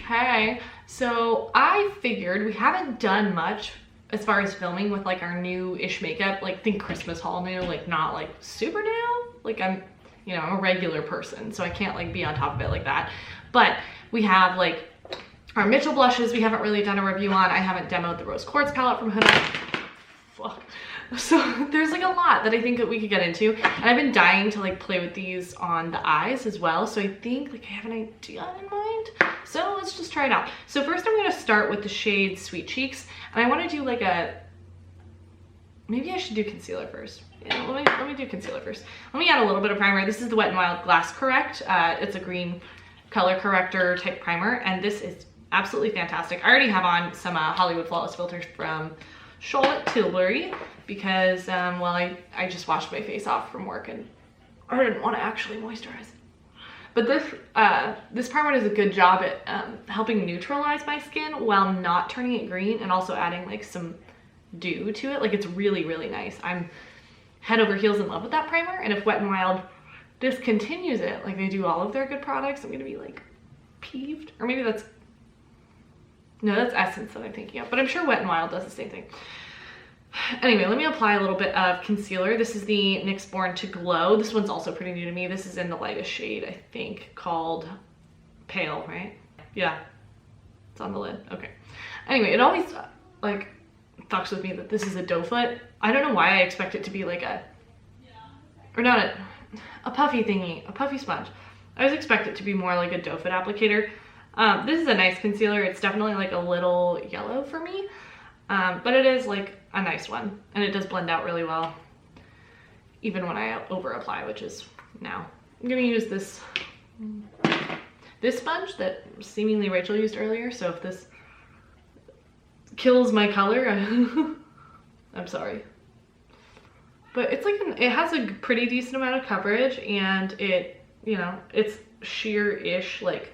Okay, so I figured we haven't done much as far as filming with like our new-ish makeup, like think Christmas haul new, like not like super new. Like I'm a regular person, so I can't like be on top of it like that. But we have like our Mitchell blushes we haven't really done a review on. I haven't demoed the Rose Quartz palette from Huda. Fuck. So there's like a lot that I think that we could get into, and I've been dying to like play with these on the eyes as well, so I think like I have an idea in mind, so let's just try it out. So first I'm going to start with the shade Sweet Cheeks, and I want to do like maybe I should do concealer first. Yeah, let me do concealer first. Let me add a little bit of primer. This is the Wet n Wild Glass Correct. It's a green color corrector type primer, and this is absolutely fantastic. I already have on some Hollywood Flawless filters from Charlotte Tilbury because well, I just washed my face off from work and I didn't want to actually moisturize. But this primer does a good job at helping neutralize my skin while not turning it green, and also adding like some dew to it. Like it's really, really nice. I'm head over heels in love with that primer, and if Wet n Wild discontinues it like they do all of their good products, I'm gonna be like peeved. Or maybe that's Essence that I'm thinking of, but I'm sure Wet n Wild does the same thing. Anyway, let me apply a little bit of concealer. This is the NYX Born To Glow. This one's also pretty new to me. This is in the lightest shade, I think, called Pale, right? Yeah, it's on the lid. Okay. Anyway, it always like fucks with me that this is a doe foot. I don't know why I expect it to be like a puffy thingy, a puffy sponge. I always expect it to be more like a doe foot applicator. This is a nice concealer. It's definitely like a little yellow for me, but it is like a nice one, and it does blend out really well even when I over apply, which is now. I'm gonna use this sponge that seemingly Rachel used earlier, so if this kills my color, I'm sorry. But it's like it has a pretty decent amount of coverage, and it, it's sheer-ish, like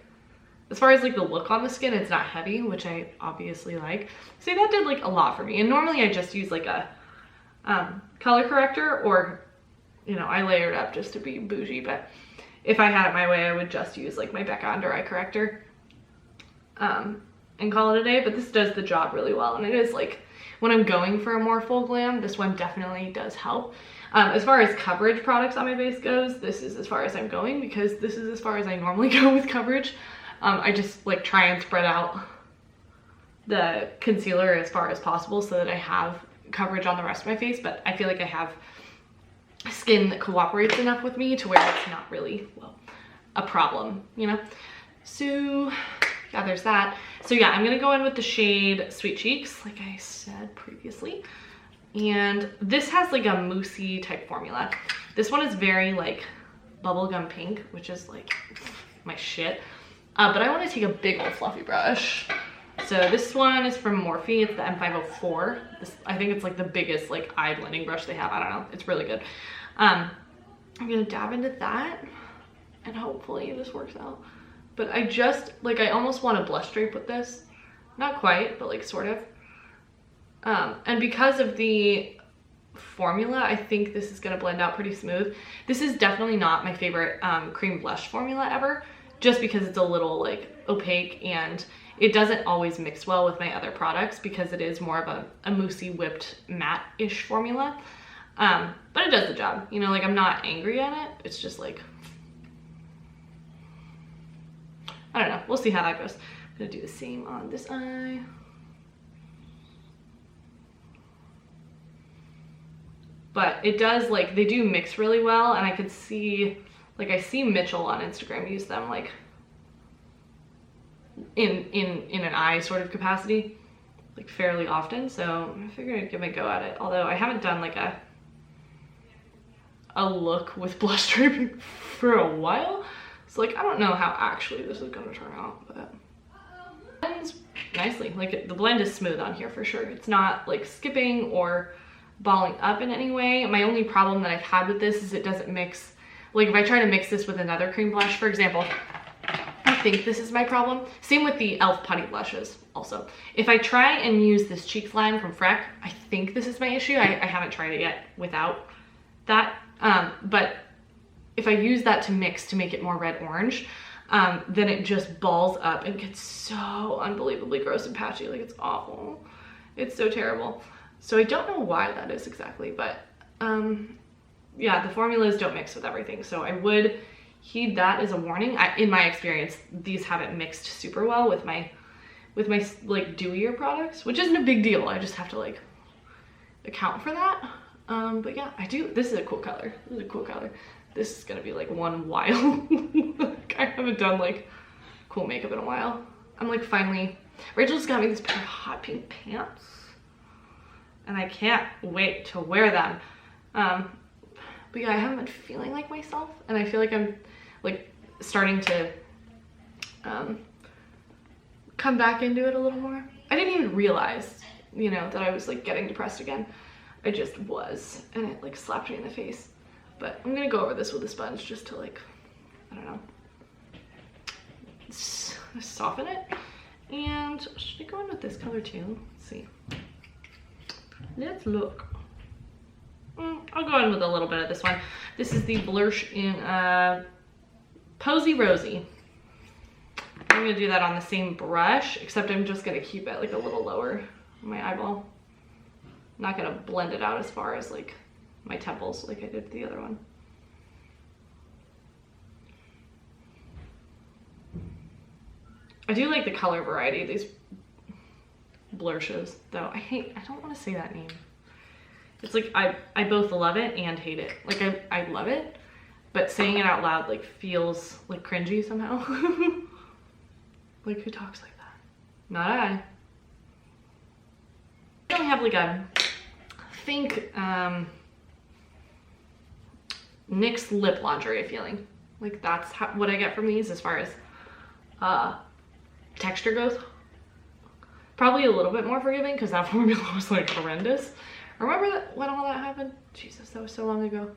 as far as like the look on the skin, it's not heavy, which I obviously like. See, that did like a lot for me. And normally I just use like a color corrector, or I layered up just to be bougie, but if I had it my way, I would just use like my Becca under eye corrector and call it a day. But this does the job really well, and it is like when I'm going for a more full glam, this one definitely does help. As far as coverage products on my base goes, this is as far as I'm going, because this is as far as I normally go with coverage. I just like try and spread out the concealer as far as possible so that I have coverage on the rest of my face, but I feel like I have skin that cooperates enough with me to where it's not really, well, a problem, So yeah, there's that. So yeah, I'm gonna go in with the shade Sweet Cheeks, like I said previously. And this has like a moussey type formula. This one is very like bubblegum pink, which is like my shit. But I want to take a big old fluffy brush. So this one is from Morphe. It's the M504. I think it's like the biggest like eye blending brush they have. I don't know. It's really good. I'm gonna dab into that, and hopefully this works out. But I almost want a blush drape with this. Not quite, but like sort of. And because of the formula, I think this is gonna blend out pretty smooth. This is definitely not my favorite cream blush formula ever, just because it's a little like opaque, and it doesn't always mix well with my other products because it is more of a moussey whipped matte-ish formula. But it does the job, like I'm not angry at it. It's just like, I don't know, we'll see how that goes. I'm gonna do the same on this eye. But it does, like, they do mix really well, and I could see, like, I see Mitchell on Instagram use them like in an eye sort of capacity, like fairly often. So I figured I'd give it a go at it. Although I haven't done like a look with blush draping for a while, so like I don't know how actually this is gonna turn out, but it blends nicely. Like the blend is smooth on here for sure. It's not like skipping or balling up in any way. My only problem that I've had with this is it doesn't mix. Like if I try to mix this with another cream blush, for example, I think this is my problem. Same with the e.l.f. putty blushes also. If I try and use this cheeks line from Freck, I think this is my issue. I haven't tried it yet without that. But if I use that to mix to make it more red orange, then it just balls up and gets so unbelievably gross and patchy. Like, it's awful. It's so terrible. So I don't know why that is exactly, but yeah, the formulas don't mix with everything. So I would heed that as a warning. In my experience, these haven't mixed super well with my like dewier products, which isn't a big deal. I just have to like account for that. But yeah, I do. This is a cool color. This is a cool color. This is gonna be like one while. Like, I haven't done like cool makeup in a while. I'm like finally, Rachel just got me this pair of hot pink pants and I can't wait to wear them. But yeah, I haven't been feeling like myself, and I feel like I'm like starting to come back into it a little more. I didn't even realize, you know, that I was like getting depressed again. I just was, and it like slapped me in the face. But I'm gonna go over this with a sponge just to like, I don't know, soften it. And should I go in with this color too? Let's see. Let's look. I'll go in with a little bit of this one. This is the Blursh in Posy Rosy. I'm gonna do that on the same brush, except I'm just gonna keep it like a little lower on my eyeball. I'm not gonna blend it out as far as like my temples like I did the other one. I do like the color variety of these Blurshes, though. I don't want to say that name. It's like I both love it and hate it. Like I love it, but saying it out loud like feels like cringy somehow. Like, who talks like that? Not I. I only have like a think NYX lip lingerie feeling. Like that's what I get from these as far as texture goes. Probably a little bit more forgiving because that formula was like horrendous. Remember that when all that happened? Jesus, that was so long ago.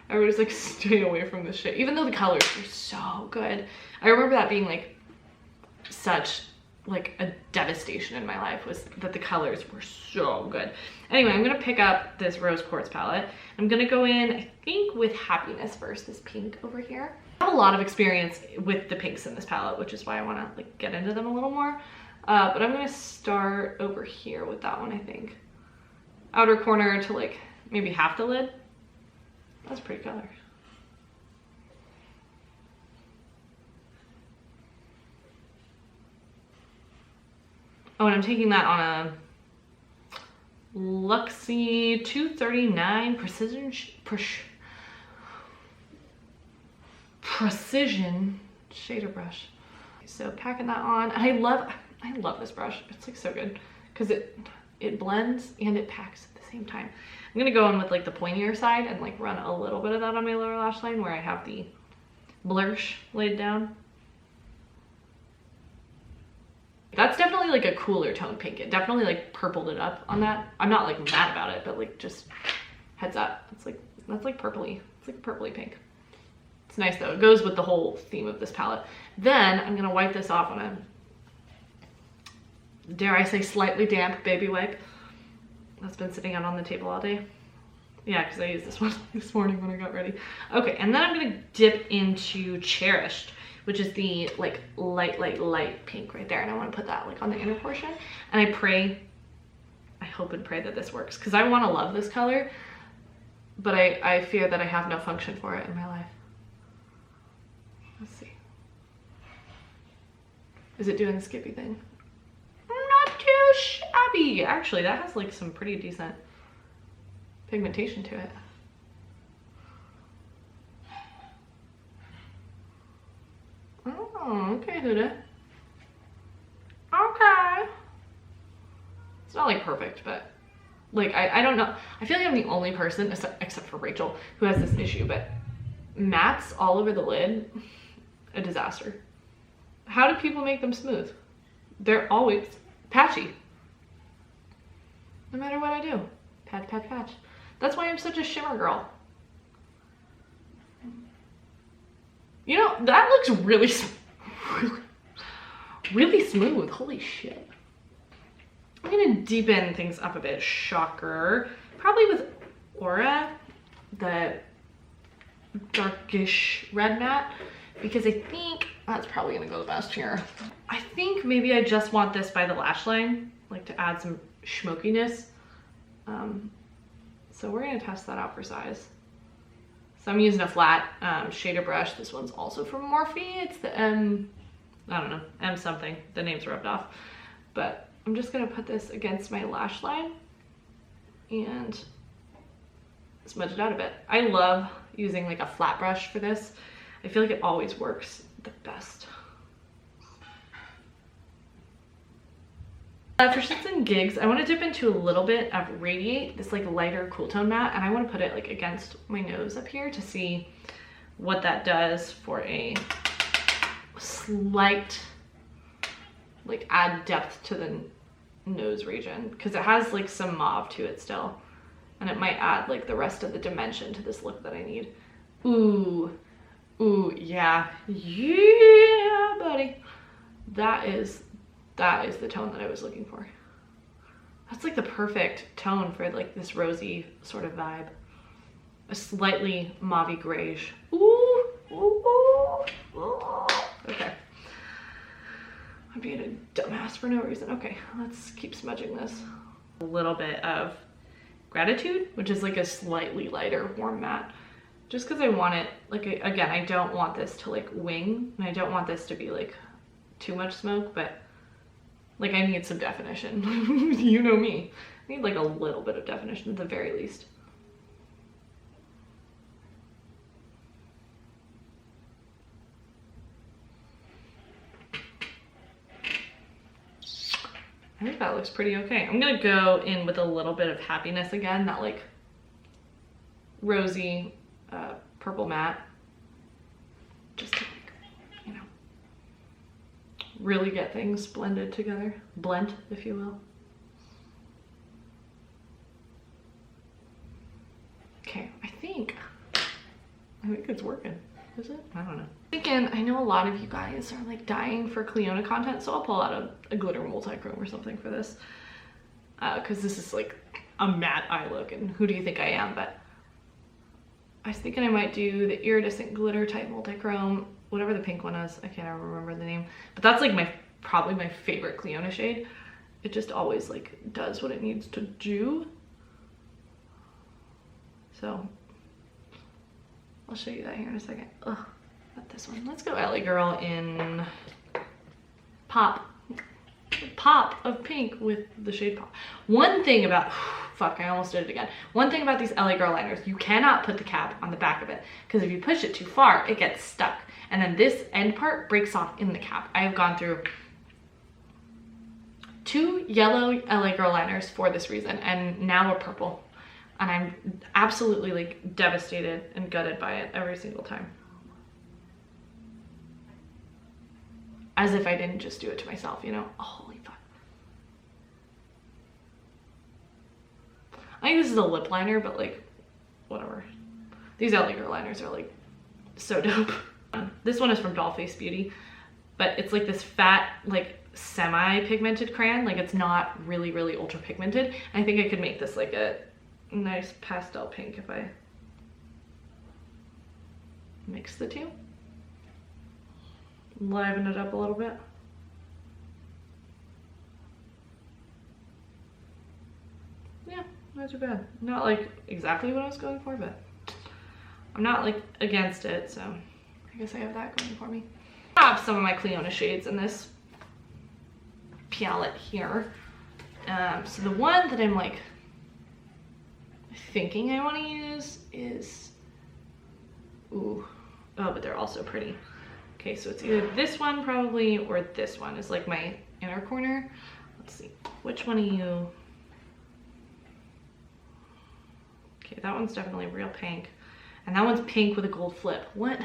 I was like, stay away from this shit. Even though the colors were so good. I remember that being like such like a devastation in my life, was that the colors were so good. Anyway, I'm gonna pick up this Rose Quartz palette. I'm gonna go in, I think, with Happiness first, this pink over here. I have a lot of experience with the pinks in this palette, which is why I wanna like get into them a little more. But I'm gonna start over here with that one, I think. Outer corner to like maybe half the lid. That's a pretty color. Oh, and I'm taking that on a Luxie 239 precision shader brush. So packing that on. I love this brush. It's like so good because it blends and it packs at the same time. I'm gonna go in with like the pointier side and like run a little bit of that on my lower lash line where I have the Blursh laid down. That's definitely like a cooler tone pink. It definitely like purpled it up on that. I'm not like mad about it, but like just heads up. It's like, that's like purpley. It's like purpley pink. It's nice though. It goes with the whole theme of this palette. Then I'm gonna wipe this off on a, dare I say, slightly damp baby wipe that's been sitting out on the table all day. Yeah, because I used this one this morning when I got ready. Okay, and then I'm gonna dip into Cherished, which is the like light pink right there. And I want to put that like on the inner portion. And I hope and pray that this works because I want to love this color, but I fear that I have no function for it in my life. Let's see. Is it doing the Skippy thing? Not too shabby. Actually, that has like some pretty decent pigmentation to it. Oh, okay, Huda. Okay. It's not like perfect, but like I don't know. I feel like I'm the only person, except for Rachel, who has this issue, but mattes all over the lid, a disaster. How do people make them smooth? They're always patchy. No matter what I do. Patch, patch, patch. That's why I'm such a shimmer girl. You know, that looks really smooth. Holy shit. I'm gonna deepen things up a bit. Shocker. Probably with Aura, the darkish red matte. because I think that's probably gonna go the best here. I think maybe I just want this by the lash line, like to add some smokiness. So we're gonna test that out for size. So I'm using a flat shader brush. This one's also from Morphe. It's the M, I don't know, M something. The name's rubbed off. But I'm just gonna put this against my lash line and smudge it out a bit. I love using like a flat brush for this. I feel like it always works the best. For shits and gigs, I want to dip into a little bit of Radiate, this like lighter cool tone matte, and I want to put it like against my nose up here to see what that does for a slight, like add depth to the nose region, because it has like some mauve to it still, and it might add like the rest of the dimension to this look that I need. Ooh, ooh, yeah, yeah, buddy. That is the tone that I was looking for. That's like the perfect tone for like this rosy sort of vibe. A slightly mauve-y grayish. Ooh, ooh, ooh. Okay. I'm being a dumbass for no reason. Okay, let's keep smudging this. A little bit of Gratitude, which is like a slightly lighter warm matte. Just because I want it, like, again, I don't want this to like wing, and I don't want this to be like too much smoke, but like I need some definition. You know me. I need like a little bit of definition at the very least. I think that looks pretty okay. I'm gonna go in with a little bit of Happiness again, that like rosy purple matte. Just to, you know, really get things blended together. Blend, if you will. Okay, I think it's working. Is it? I don't know. Again, I know a lot of you guys are like dying for Clionadh content, so I'll pull out a glitter multi-chrome or something for this. Because this is like a matte eye look, and who do you think I am? But I was thinking I might do the iridescent glitter type multi-chrome, whatever the pink one is. I can't remember the name, but that's like probably my favorite Clionadh shade. It just always like does what it needs to do. So I'll show you that here in a second. Ugh, not this one. Let's go LA Girl in Pop of pink with the shade Pop. One thing about, fuck, I almost did it again. One thing about these LA Girl liners, you cannot put the cap on the back of it, because if you push it too far, it gets stuck. And then this end part breaks off in the cap. I have gone through 2 yellow LA Girl liners for this reason, and now a purple. And I'm absolutely like devastated and gutted by it every single time. As if I didn't just do it to myself, you know? Oh, holy fuck. I think this is a lip liner, but like, whatever. These LA Girl liners are like so dope. This one is from Dollface Beauty, but it's like this fat, like semi-pigmented crayon. Like it's not really, really ultra pigmented. I think I could make this like a nice pastel pink if I mix the two. Liven it up a little bit. Yeah, not too bad. Not like exactly what I was going for, but I'm not like against it, so I guess I have that going for me. I have some of my Clionadh shades in this palette here. So the one that I'm like thinking I want to use is, ooh, oh, but they're also pretty. Okay, so it's either this one probably or this one is like my inner corner. Let's see, which one are you? Okay, that one's definitely real pink. And that one's pink with a gold flip. What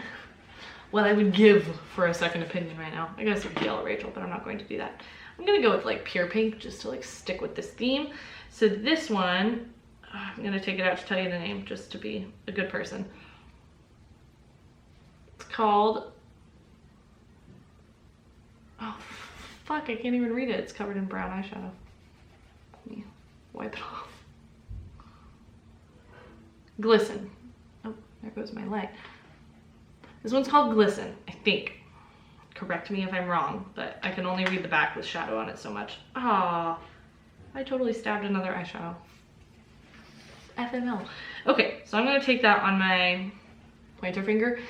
I would give for a second opinion right now. I guess it's yellow Rachel, but I'm not going to do that. I'm gonna go with like pure pink just to like stick with this theme. So this one, I'm gonna take it out to tell you the name just to be a good person. It's called, oh fuck, I can't even read it. It's covered in brown eyeshadow. Let me wipe it off. Glisten. Oh, there goes my light. This one's called Glisten, I think. Correct me if I'm wrong, but I can only read the back with shadow on it so much. Ah, I totally stabbed another eyeshadow. FML. Okay, so I'm gonna take that on my pointer finger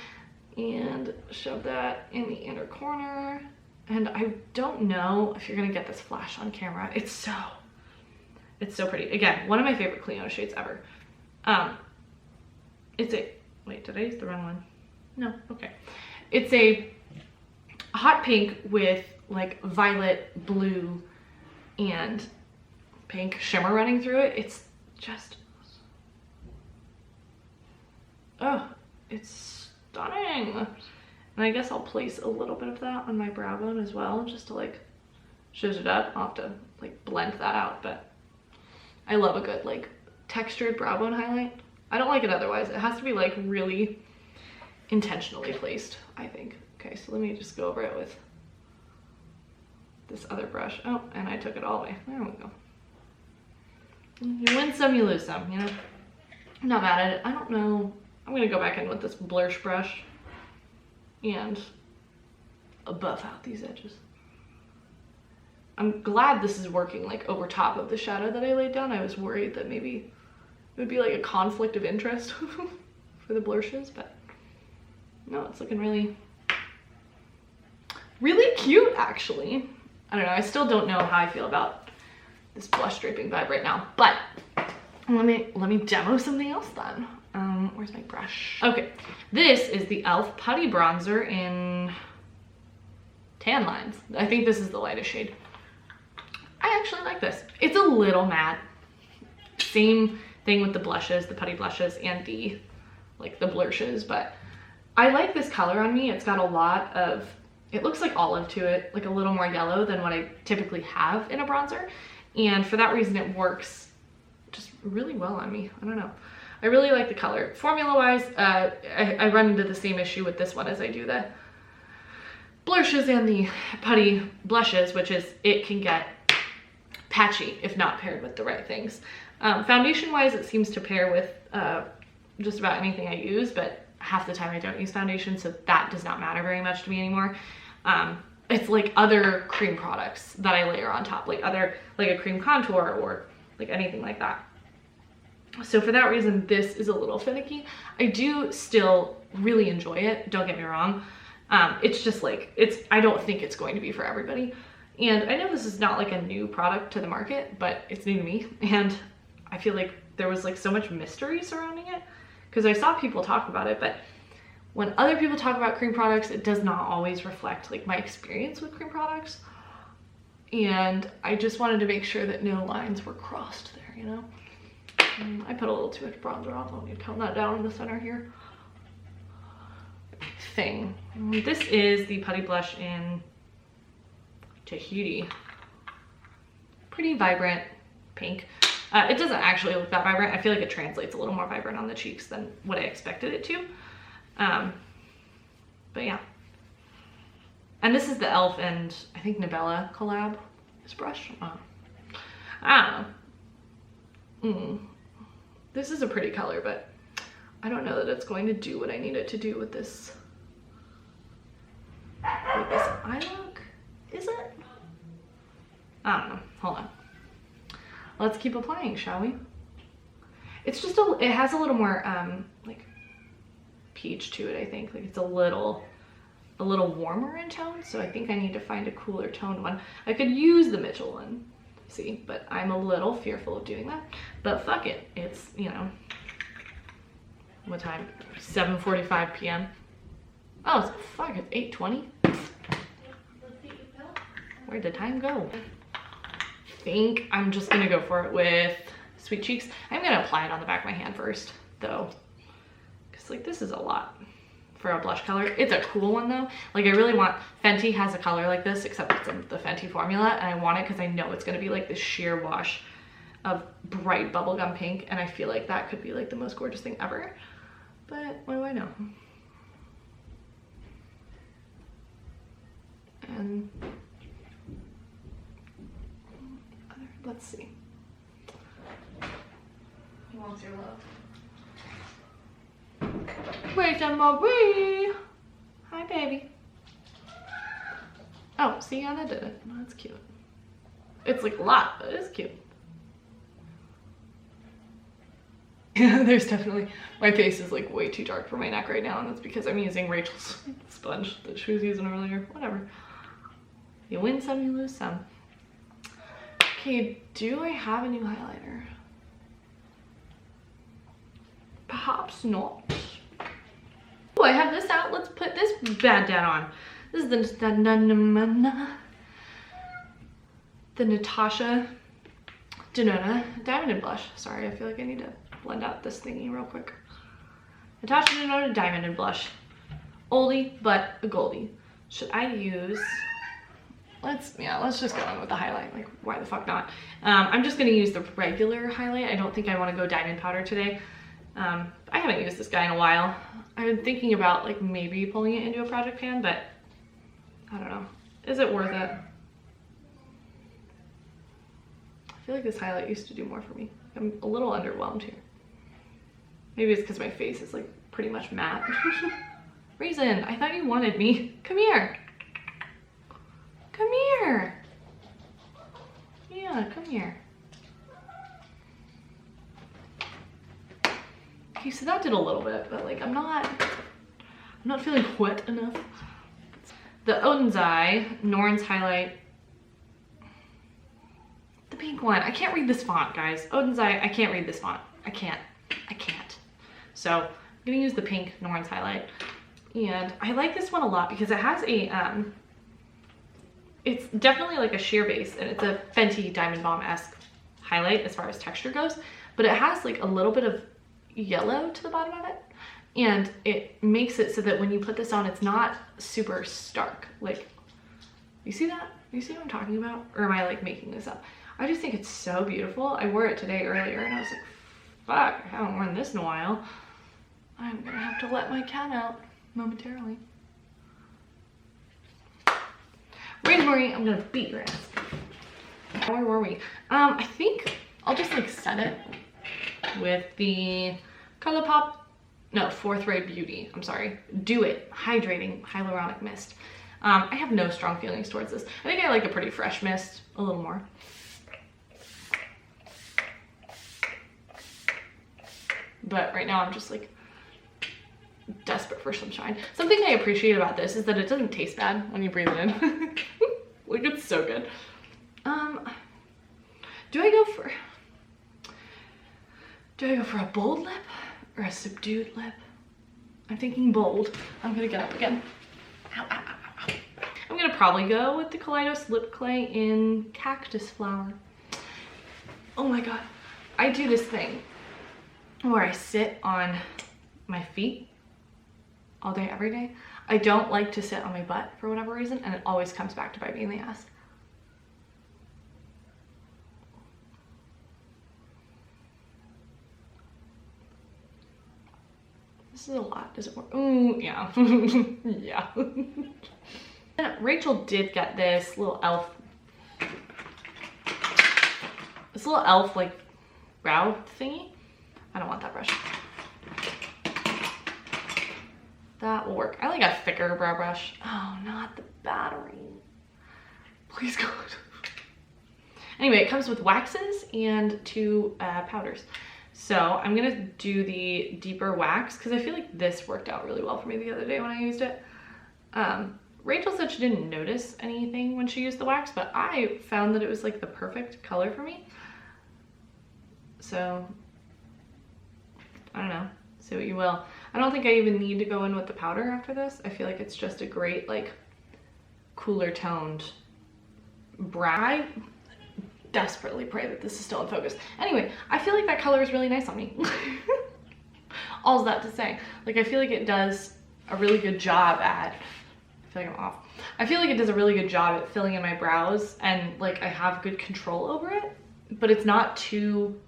and shove that in the inner corner. And I don't know if you're gonna get this flash on camera. It's so pretty. Again, one of my favorite Clionadh shades ever. It's a, wait, did I use the wrong one? No, okay. It's a hot pink with like violet, blue, and pink shimmer running through it. It's just, oh, it's stunning. And I guess I'll place a little bit of that on my brow bone as well, just to like zhuzh it up. I'll have to like blend that out, but I love a good like textured brow bone highlight. I don't like it otherwise. It has to be like really intentionally placed, I think. Okay, so let me just go over it with this other brush. Oh, and I took it all the way. There we go. You win some, you lose some, you know? I'm not mad at it. I don't know. I'm gonna go back in with this Blursh brush and buff out these edges. I'm glad this is working like over top of the shadow that I laid down. I was worried that maybe it would be like a conflict of interest for the blushes, but no, it's looking really cute actually. I don't know, I still don't know how I feel about this blush draping vibe right now, but let me demo something else then. Where's my brush? Okay, this is the e.l.f. Putty Bronzer in Tan Lines. I think this is the lightest shade. I actually like this. It's a little matte. Same thing with the blushes, the putty blushes, and the blushes, but I like this color on me. It's got a lot of, it looks like olive to it, like a little more yellow than what I typically have in a bronzer. And for that reason, it works just really well on me. I don't know. I really like the color. Formula-wise, I run into the same issue with this one as I do the blushes and the putty blushes, which is it can get patchy if not paired with the right things. Foundation-wise, it seems to pair with just about anything I use, but half the time I don't use foundation, so that does not matter very much to me anymore. It's like other cream products that I layer on top, like a cream contour or like anything like that. So for that reason, this is a little finicky. I do still really enjoy it, don't get me wrong. It's just like, I don't think it's going to be for everybody. And I know this is not like a new product to the market, but it's new to me. And I feel like there was like so much mystery surrounding it because I saw people talk about it, but when other people talk about cream products, it does not always reflect like my experience with cream products. And I just wanted to make sure that no lines were crossed there, you know? I put a little too much bronzer on. Let me tone that down in the center here. Thing. This is the Putty Blush in Tahiti. Pretty vibrant pink. It doesn't actually look that vibrant. I feel like it translates a little more vibrant on the cheeks than what I expected it to. But yeah. And this is the e.l.f. and I think Nabella collab. This brush. I don't know. This is a pretty color, but I don't know that it's going to do what I need it to do with this eye look. Is it? I don't know. Hold on. Let's keep applying, shall we? It's just it has a little more like peach to it, I think. Like it's a little warmer in tone, so I think I need to find a cooler toned one. I could use the Mitchell one, see, but I'm a little fearful of doing that. But fuck it. It's, you know, what time? 7:45 p.m. Oh, fuck, it's 8:20. Where'd the time go? I think I'm just gonna go for it with Sweet Cheeks. I'm gonna apply it on the back of my hand first, though, because like this is a lot for a blush color. It's a cool one though. Like I really want, Fenty has a color like this, except it's in the Fenty formula, and I want it because I know it's gonna be like this sheer wash of bright bubblegum pink, and I feel like that could be like the most gorgeous thing ever. But what do I know? And let's see. Who wants your love? Wait, Marie. Hi, baby. Oh, see, yeah, that did it. Oh, that's cute. It's like a lot, but it's cute. Yeah, there's definitely, my face is like way too dark for my neck right now, and that's because I'm using Rachel's sponge that she was using earlier. Whatever. You win some, you lose some. Okay, do I have a new highlighter? Perhaps not. Oh, I have this out. Let's put this bad dad on. This is the Natasha Denona Diamond and Blush. Sorry, I feel like I need to blend out this thingy real quick. Natasha Denona Diamond and Blush. Oldie, but a goldie. Should I use... Let's just go in with the highlight. Like, why the fuck not? I'm just gonna use the regular highlight. I don't think I want to go diamond powder today. I haven't used this guy in a while. I've been thinking about like maybe pulling it into a project pan, but I don't know. Is it worth it? I feel like this highlight used to do more for me. I'm a little underwhelmed here. Maybe it's because my face is like pretty much matte. Raisin, I thought you wanted me. Come here. Come here. Yeah, come here. Okay, so that did a little bit, but like I'm not feeling wet enough. The Odin's Eye, Norn's highlight. The pink one. I can't read this font, guys. Odin's Eye, I can't read this font. I can't. So I'm gonna use the pink Norn's highlight. And I like this one a lot because it has a, it's definitely like a sheer base, and it's a Fenty Diamond Bomb-esque highlight as far as texture goes, but it has like a little bit of yellow to the bottom of it, and it makes it so that when you put this on, it's not super stark. Like, you see that? You see what I'm talking about? Or am I like making this up? I just think it's so beautiful. I wore it today earlier and I was like, fuck, I haven't worn this in a while. I'm gonna have to let my cat out momentarily. Rosemary, I'm gonna beat your ass. Where were we? I think I'll just like set it with the ColourPop, no, 4th Ray Beauty, I'm sorry, Do It Hydrating Hyaluronic Mist. I have no strong feelings towards this. I think I like a pretty fresh mist a little more. But right now I'm just like desperate for some shine. Something I appreciate about this is that it doesn't taste bad when you breathe it in. Like, it's so good. Do I go for a bold lip or a subdued lip? I'm thinking bold. I'm gonna get up again. Ow, ow, ow, ow. I'm gonna probably go with the Kaleidos Lip Clay in Cactus Flower. Oh my god. I do this thing where I sit on my feet all day, every day. I don't like to sit on my butt for whatever reason, and it always comes back to bite me in the ass. This is a lot. Does it work? Ooh, yeah. Yeah. Rachel did get this little elf like brow thingy. I don't want that brush. That will work. I like a thicker brow brush. Oh, not the battery. Please God. Anyway, it comes with waxes and 2 powders. So I'm gonna do the deeper wax because I feel like this worked out really well for me the other day when I used it. Rachel said she didn't notice anything when she used the wax, but I found that it was like the perfect color for me. So I don't know, say what you will. I don't think I even need to go in with the powder after this. I feel like it's just a great like cooler toned brow. I desperately pray that this is still in focus. Anyway, I feel like that color is really nice on me. All's that to say. Like, I feel like it does a really good job at, I feel like I'm off. I feel like it does a really good job at filling in my brows, and like I have good control over it, but it's not too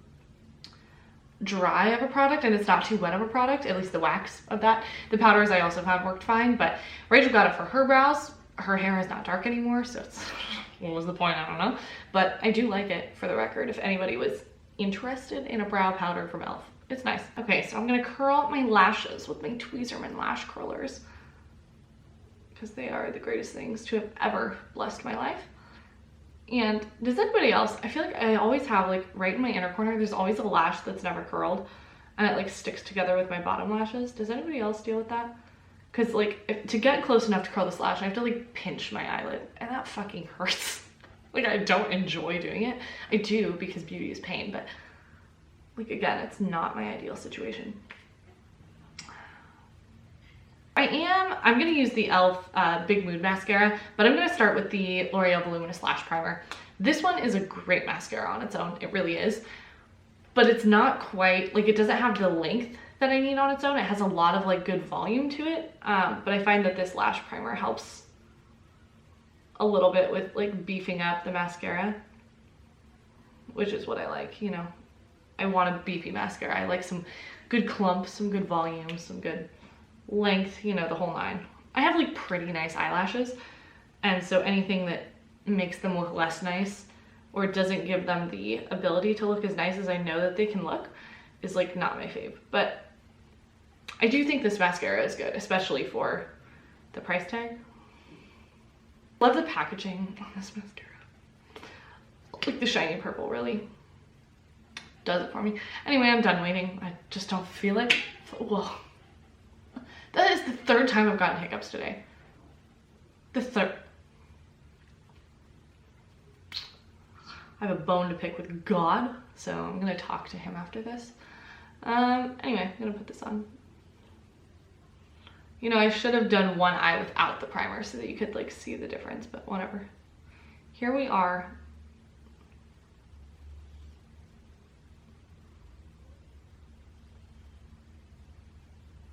dry of a product and it's not too wet of a product, at least the wax of that. The powders I also have worked fine, but Rachel got it for her brows. Her hair is not dark anymore, so it's, what was the point? I don't know. But I do like it, for the record, if anybody was interested in a brow powder from e.l.f. It's nice. Okay, so I'm gonna curl up my lashes with my Tweezerman lash curlers. because they are the greatest things to have ever blessed my life. And does anybody else, I feel like I always have like right in my inner corner, there's always a lash that's never curled and it like sticks together with my bottom lashes. Does anybody else deal with that? Because like to get close enough to curl this lash, I have to like pinch my eyelid and that fucking hurts. Like I don't enjoy doing it. I do because beauty is pain, but like again, it's not my ideal situation. I'm gonna use the e.l.f. Big Mood Mascara, but I'm gonna start with the L'Oreal Voluminous Lash Primer. This one is a great mascara on its own, it really is. But it's not quite, like it doesn't have the length that I need on its own. It has a lot of like good volume to it, but I find that this lash primer helps a little bit with like beefing up the mascara, which is what I like, you know. I want a beefy mascara. I like some good clumps, some good volume, some good length, you know, the whole nine. I have like pretty nice eyelashes, and so anything that makes them look less nice or doesn't give them the ability to look as nice as I know that they can look is like not my fave. But I do think this mascara is good, especially for the price tag. Love the packaging on this mascara. Like the shiny purple really does it for me. Anyway, I'm done waiting. I just don't feel it. Whoa. That is the third time I've gotten hiccups today. The third. I have a bone to pick with God, so I'm gonna talk to him after this. Anyway, I'm gonna put this on. You know, I should have done one eye without the primer so that you could like see the difference, but whatever. Here we are.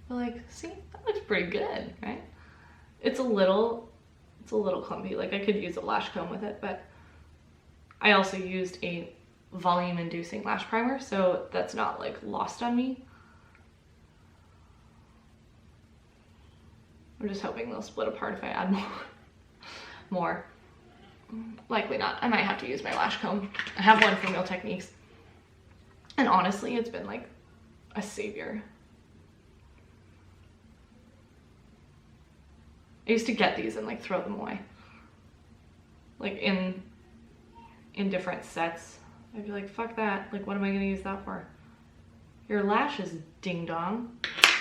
Like, see, that looks pretty good, right? It's a little clumpy. Like I could use a lash comb with it, but I also used a volume inducing lash primer, so that's not like lost on me. I'm just hoping they'll split apart if I add more. Likely not. I might have to use my lash comb. I have one from Real Techniques, and honestly, it's been like a savior. I used to get these and like throw them away. Like in different sets. I'd be like, fuck that. Like, what am I gonna use that for? Your lashes, ding dong.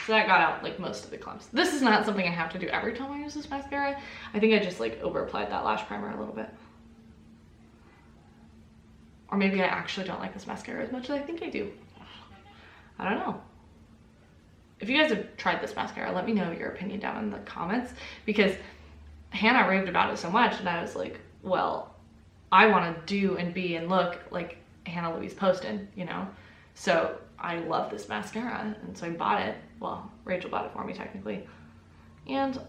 So that got out like most of the clumps. This is not something I have to do every time I use this mascara. I think I just like over applied that lash primer a little bit. Or maybe I actually don't like this mascara as much as I think I do. I don't know. If you guys have tried this mascara, let me know your opinion down in the comments, because Hannah raved about it so much and I was like, well, I want to do and be and look like Hannah Louise Poston, you know? So I love this mascara, and so I bought it. Well, Rachel bought it for me technically. And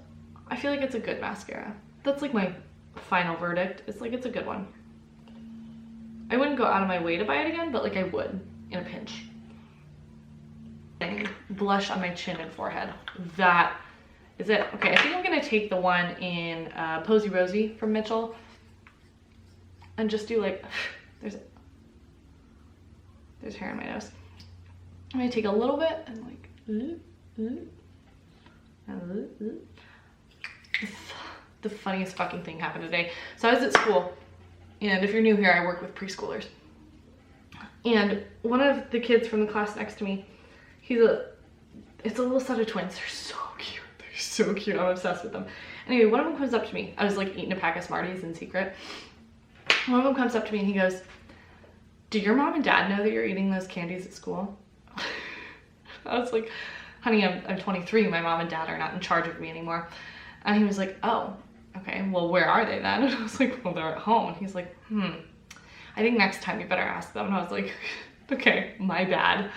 I feel like it's a good mascara. That's like my final verdict. It's like, it's a good one. I wouldn't go out of my way to buy it again, but like I would in a pinch. Blush on my chin and forehead. That is it. Okay, I think I'm gonna take the one in Posy Rosy from Mitchell and just do like, there's hair in my nose. I'm gonna take a little bit and like, the funniest fucking thing happened today. So I was at school, and if you're new here, I work with preschoolers. And one of the kids from the class next to me, it's a little set of twins. They're so cute. They're so cute. I'm obsessed with them. Anyway, one of them comes up to me. I was like eating a pack of Smarties in secret. One of them comes up to me and he goes, do your mom and dad know that you're eating those candies at school? I was like, honey, I'm 23. My mom and dad are not in charge of me anymore. And he was like, oh, okay. Well, where are they then? And I was like, well, they're at home. And he's like, I think next time you better ask them. And I was like, okay, my bad.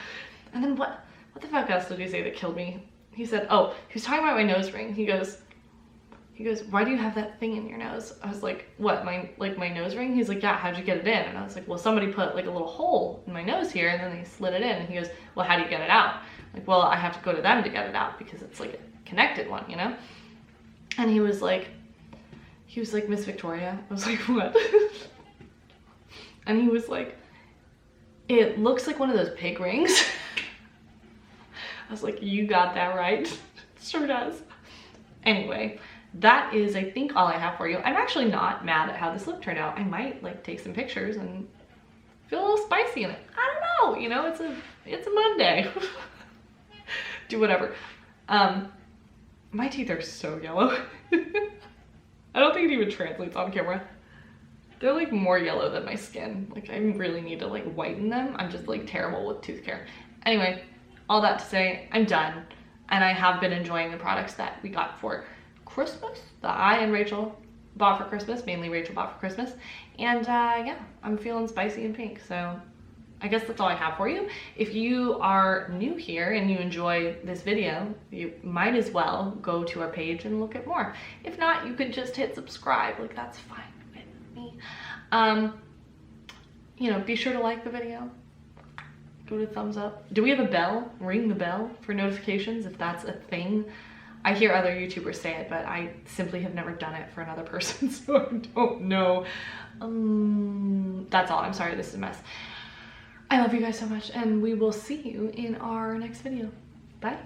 And then what the fuck else did he say that killed me? He said, oh, he was talking about my nose ring. He goes, why do you have that thing in your nose? I was like, what, my nose ring? He's like, yeah, how'd you get it in? And I was like, well, somebody put like a little hole in my nose here and then they slid it in. And he goes, well, how do you get it out? Like, well, I have to go to them to get it out because it's like a connected one, you know? And he was like, Miss Victoria. I was like, what? And he was like, it looks like one of those pig rings. I was like, you got that right. It sure does. Anyway, that is, I think, all I have for you. I'm actually not mad at how this look turned out. I might like take some pictures and feel a little spicy in it. I don't know, you know, it's a Monday. Do whatever. My teeth are so yellow. I don't think it even translates on camera. They're like more yellow than my skin. Like I really need to like whiten them. I'm just like terrible with tooth care. Anyway, all that to say, I'm done. And I have been enjoying the products that we got for Christmas, that I and Rachel bought for Christmas, mainly Rachel bought for Christmas. And yeah, I'm feeling spicy and pink. So I guess that's all I have for you. If you are new here and you enjoy this video, you might as well go to our page and look at more. If not, you could just hit subscribe, like that's fine with me. You know, be sure to like the video, give it a thumbs up. Do we have a bell? Ring the bell for notifications if that's a thing. I hear other YouTubers say it, but I simply have never done it for another person, so I don't know. That's all. I'm sorry, this is a mess. I love you guys so much, and we will see you in our next video. Bye.